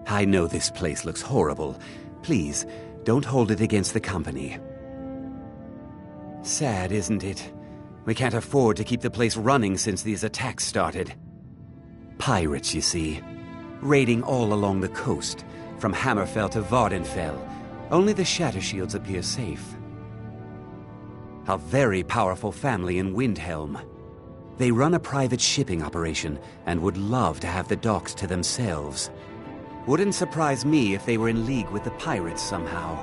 I know this place looks horrible. Please, don't hold it against the company. Sad, isn't it? We can't afford to keep the place running since these attacks started. Pirates, you see. Raiding all along the coast, from Hammerfell to Vardenfell. Only the Shattershields appear safe. A very powerful family in Windhelm. They run a private shipping operation and would love to have the docks to themselves. Wouldn't surprise me if they were in league with the pirates somehow.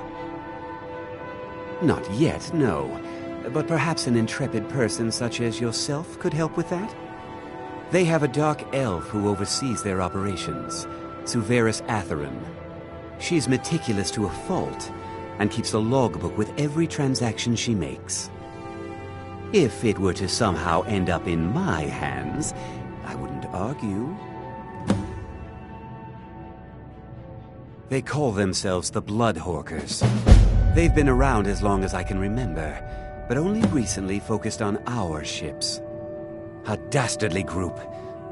Not yet, no. But perhaps an intrepid person such as yourself could help with that? They have a dark elf who oversees their operations, Suveris Atherin. She's meticulous to a fault, and keeps a logbook with every transaction she makes. If it were to somehow end up in my hands, I wouldn't argue. They call themselves the Bloodhawkers. They've been around as long as I can remember, but only recently focused on our ships. A dastardly group,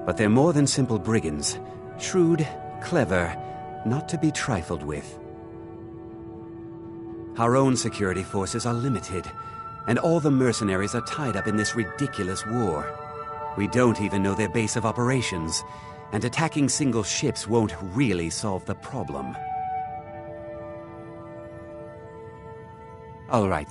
but they're more than simple brigands. Shrewd, clever, not to be trifled with. Our own security forces are limited, and all the mercenaries are tied up in this ridiculous war. We don't even know their base of operations, and attacking single ships won't really solve the problem. All right.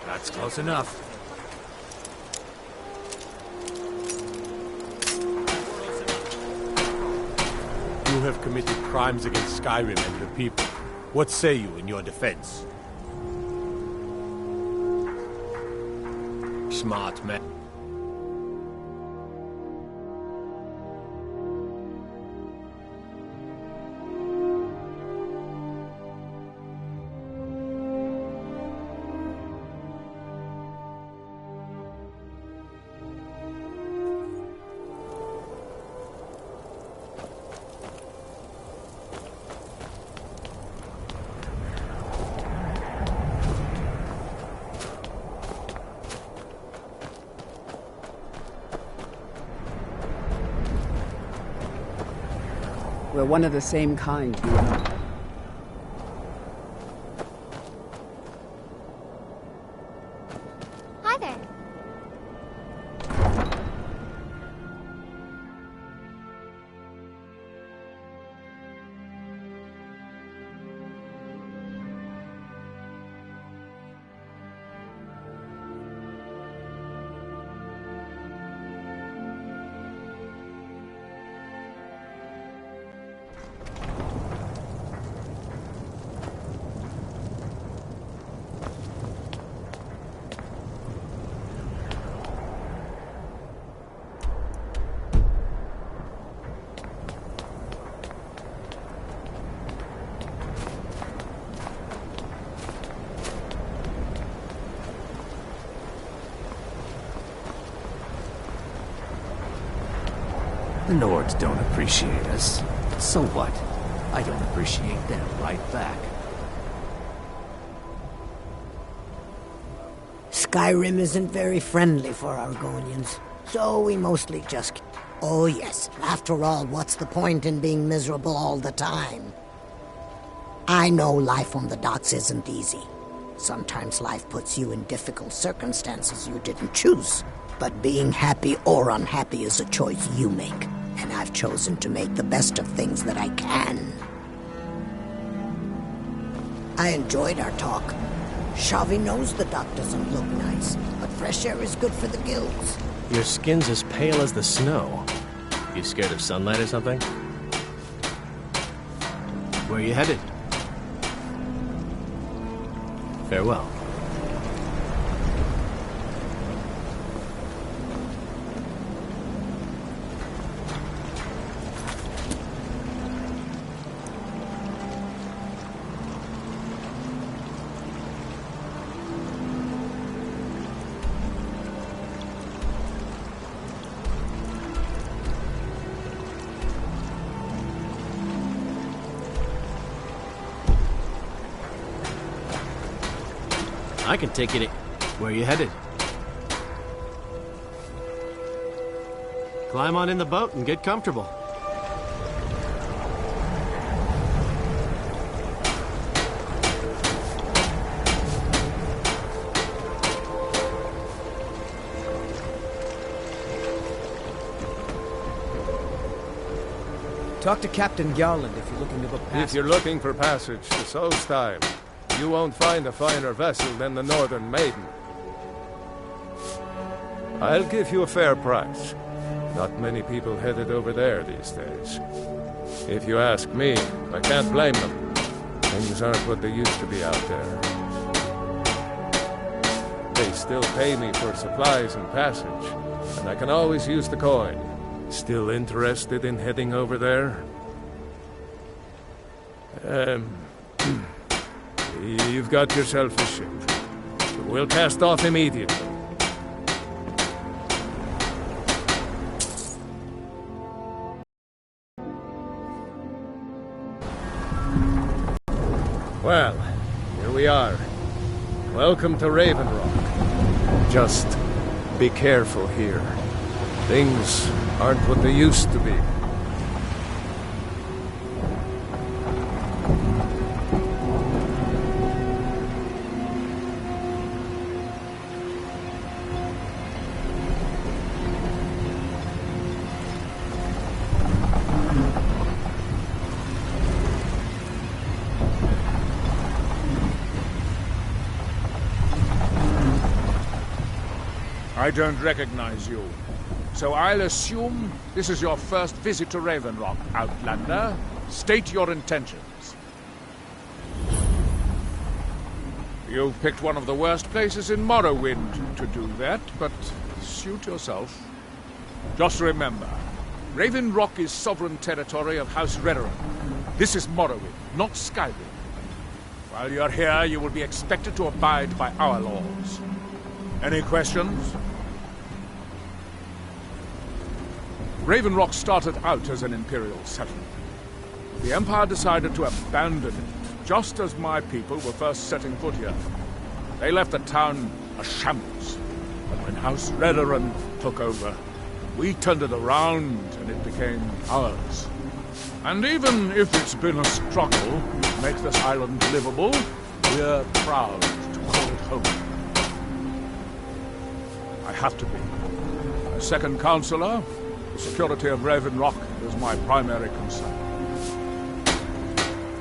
That's close enough. You have committed crimes against Skyrim and her people. What say you in your defense? Smart man. We're one of the same kind, you and I. Hi there. The Nords don't appreciate us. So what? I don't appreciate them right back. Skyrim isn't very friendly for Argonians, so we mostly just... Oh yes, after all, what's the point in being miserable all the time? I know life on the docks isn't easy. Sometimes life puts you in difficult circumstances you didn't choose. But being happy or unhappy is a choice you make. And I've chosen to make the best of things that I can. I enjoyed our talk. Shavi knows the dock doesn't look nice, but fresh air is good for the gills. Your skin's as pale as the snow. You scared of sunlight or something? Where are you headed? Farewell. I can take you to... Where are you headed? Climb on in the boat and get comfortable. Talk to Captain Garland if you're looking to book passage. If you're looking for passage to Solstheim, you won't find a finer vessel than the Northern Maiden. I'll give you a fair price. Not many people headed over there these days. If you ask me, I can't blame them. Things aren't what they used to be out there. They still pay me for supplies and passage, and I can always use the coin. Still interested in heading over there? You've got yourself a ship. We'll cast off immediately. Well, here we are. Welcome to Raven Rock. Just be careful here. Things aren't what they used to be. I don't recognize you. So I'll assume this is your first visit to Raven Rock, Outlander. State your intentions. You've picked one of the worst places in Morrowind to do that, but suit yourself. Just remember, Raven Rock is sovereign territory of House Redoran. This is Morrowind, not Skyrim. While you're here, you will be expected to abide by our laws. Any questions? Raven Rock started out as an Imperial settlement. The Empire decided to abandon it, just as my people were first setting foot here. They left the town a shambles. But when House Redoran took over, we turned it around and it became ours. And even if it's been a struggle to make this island livable, we're proud to call it home. I have to be. As second counselor, the security of Raven Rock is my primary concern.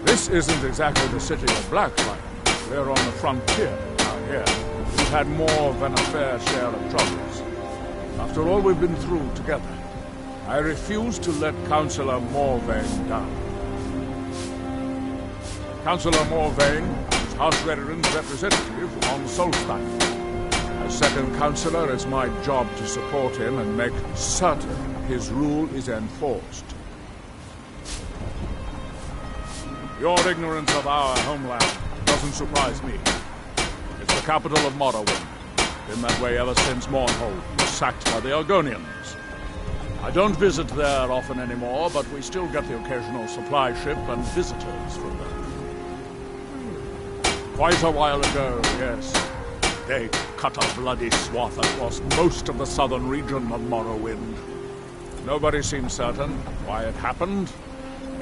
This isn't exactly the city of Blacklight. We're on the frontier out here. We've had more than a fair share of troubles. After all we've been through together, I refuse to let Councillor Morvain down. Councillor Morvain is House Redoran's representative on Solstheim. As second Councillor, it's my job to support him and make certain his rule is enforced. Your ignorance of our homeland doesn't surprise me. It's the capital of Morrowind. Been that way ever since Mournhold was sacked by the Argonians. I don't visit there often anymore, but we still get the occasional supply ship and visitors from there. Quite a while ago, yes. They cut a bloody swath across most of the southern region of Morrowind. Nobody seems certain why it happened.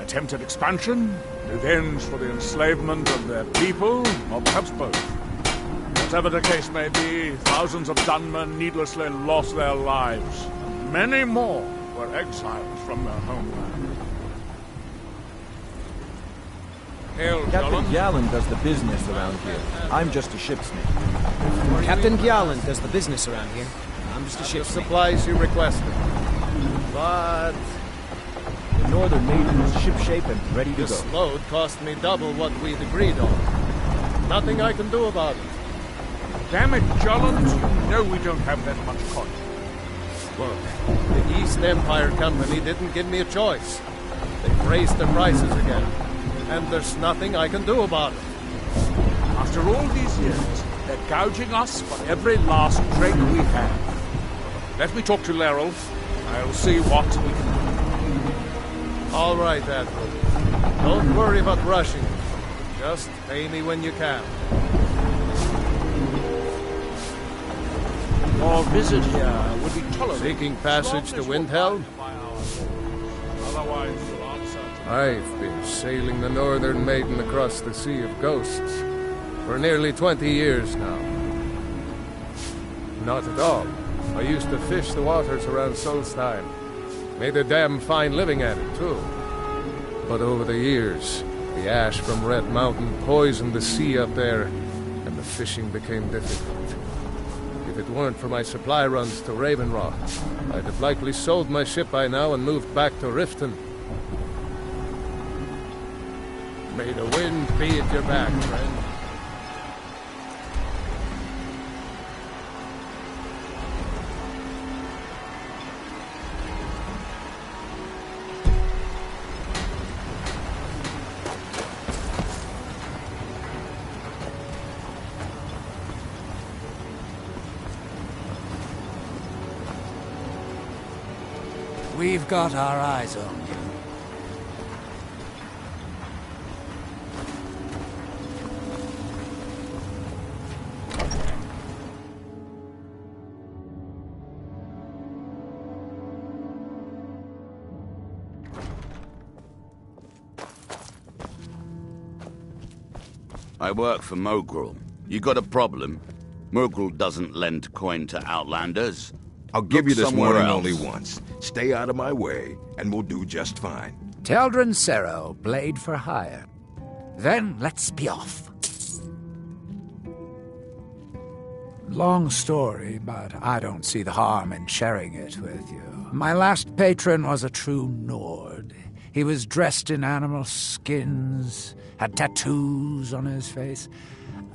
Attempted expansion, revenge for the enslavement of their people, or perhaps both. Whatever the case may be, thousands of gunmen needlessly lost their lives. And many more were exiled from their homeland. Hail, Captain Gallen. Gallen does the business around here. I'm just a shipsmith. Captain Gjalland does the business around here. I'm just a The ship's mate. supplies you requested. But The Northern Maiden is shipshape and ready to this go. load cost me double what we'd agreed on. Nothing I can do about it. Damn it, Jolland, you know we don't have that much coin. Look, the East Empire Company didn't give me a choice. They've raised their prices again. And there's nothing I can do about it. After all these years, they're gouging us for every last drink we have. Let me talk to Laryl. I'll see what we can do. All right, Admiral. Don't worry about rushing. Just pay me when you can. Your visit here would be tolerated. Seeking passage to Windhelm? Otherwise, you'll answer. I've been sailing the Northern Maiden across the Sea of Ghosts for nearly 20 years now. Not at all. I used to fish the waters around Solstheim. Made a damn fine living at it, too. But over the years, the ash from Red Mountain poisoned the sea up there, and the fishing became difficult. If it weren't for my supply runs to Raven Rock, I'd have likely sold my ship by now and moved back to Riften. May the wind be at your back, friend. We've got our eyes on you. I work for Mogrul. You got a problem? Mogrul doesn't lend coin to outlanders. I'll give you this somewhere warning else. only once. Stay out of my way, and we'll do just fine. Teldrin Sero, blade for hire. Then let's be off. Long story, but I don't see the harm in sharing it with you. My last patron was a true Nord. He was dressed in animal skins, had tattoos on his face.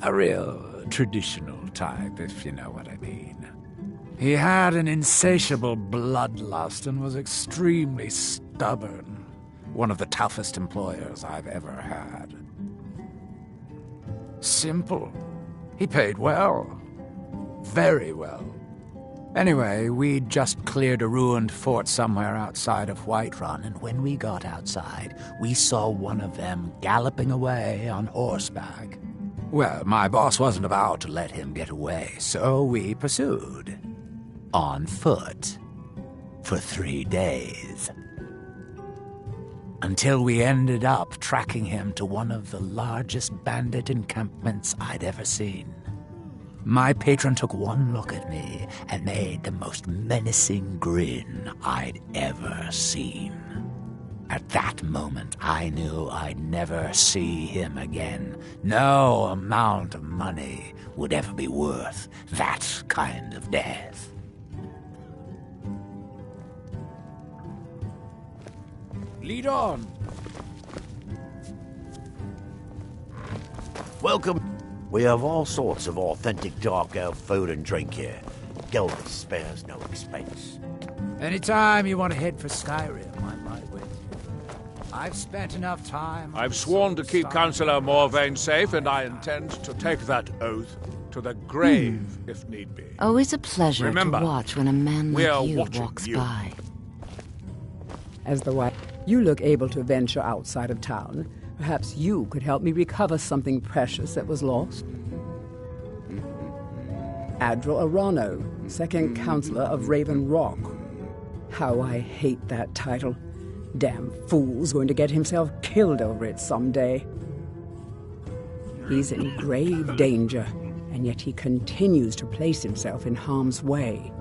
A real traditional type, if you know what I mean. He had an insatiable bloodlust and was extremely stubborn. One of the toughest employers I've ever had. Simple. He paid well. Very well. Anyway, we'd just cleared a ruined fort somewhere outside of Whiterun, and when we got outside, we saw one of them galloping away on horseback. Well, my boss wasn't about to let him get away, so we pursued. On foot. For 3 days. Until we ended up tracking him to one of the largest bandit encampments I'd ever seen. My patron took one look at me and made the most menacing grin I'd ever seen. At that moment, I knew I'd never see him again. No amount of money would ever be worth that kind of death. Lead on. Welcome. We have all sorts of authentic dark elf food and drink here. Gilbert spares no expense. Anytime you want to head for Skyrim, I'm right with you. I've spent enough time... I've sworn to keep Councillor Morvain safe, and I intend to take that oath to the grave, if need be. Always a pleasure Remember, to watch when a man we like are you watching walks you. by. As the wife, you look able to venture outside of town. Perhaps you could help me recover something precious that was lost. Admiral Arano, second counselor of Raven Rock. How I hate that title. Damn fool's going to get himself killed over it someday. He's in grave danger, and yet he continues to place himself in harm's way.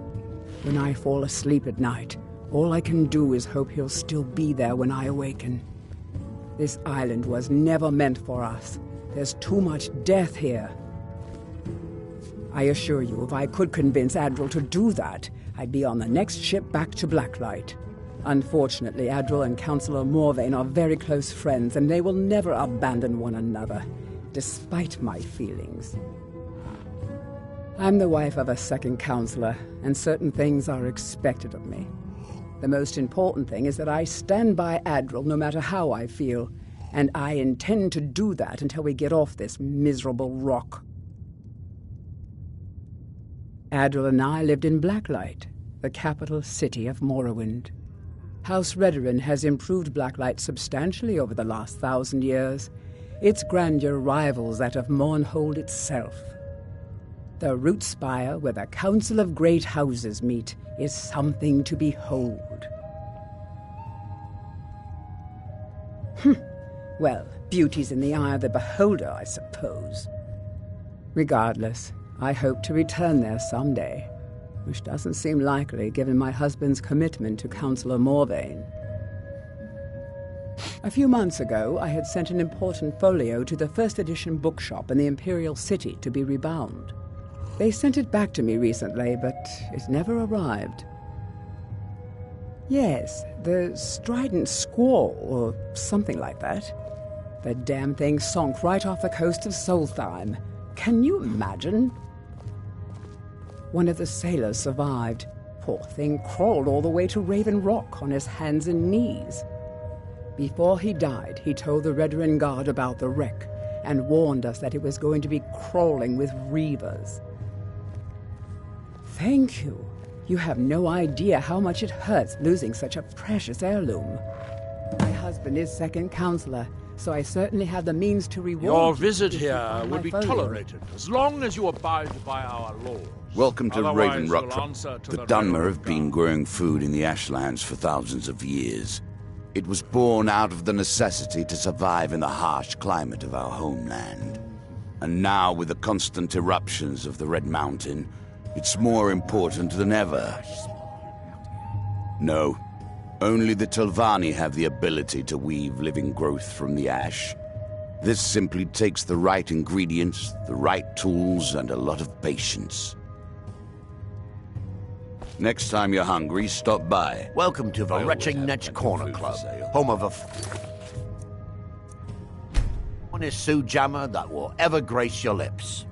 When I fall asleep at night, all I can do is hope he'll still be there when I awaken. This island was never meant for us. There's too much death here. I assure you, if I could convince Admiral to do that, I'd be on the next ship back to Blacklight. Unfortunately, Admiral and Councillor Morvain are very close friends, and they will never abandon one another, despite my feelings. I'm the wife of a second counselor, and certain things are expected of me. The most important thing is that I stand by Admiral no matter how I feel, and I intend to do that until we get off this miserable rock. Admiral and I lived in Blacklight, the capital city of Morrowind. House Redoran has improved Blacklight substantially over the last 1,000 years. Its grandeur rivals that of Mournhold itself. The root spire where the Council of Great Houses meet is something to behold. Well, beauty's in the eye of the beholder, I suppose. Regardless, I hope to return there someday, which doesn't seem likely given my husband's commitment to Councillor Morvain. A few months ago, I had sent an important folio to the first edition bookshop in the Imperial City to be rebound. They sent it back to me recently, but it never arrived. Yes, the Strident Squall, or something like that. The damn thing sunk right off the coast of Solstheim. Can you imagine? One of the sailors survived. Poor thing crawled all the way to Raven Rock on his hands and knees. Before he died, he told the Redoran Guard about the wreck and warned us that it was going to be crawling with reavers. Thank you. You have no idea how much it hurts losing such a precious heirloom. My husband is second counselor, so I certainly have the means to reward Your you visit if you here find will my be folio. tolerated, as long as you abide by our laws. Welcome to Otherwise, Raven Rock. you'll answer to The the Dunmer Railroad have been growing food in the Ashlands for thousands of years. It was born out of the necessity to survive in the harsh climate of our homeland. And now, with the constant eruptions of the Red Mountain, it's more important than ever. No, only the Telvanni have the ability to weave living growth from the ash. This simply takes the right ingredients, the right tools, and a lot of patience. Next time you're hungry, stop by. Welcome to the Retching Net's Corner Club, home of a honest Sue Jammer that will ever grace your lips.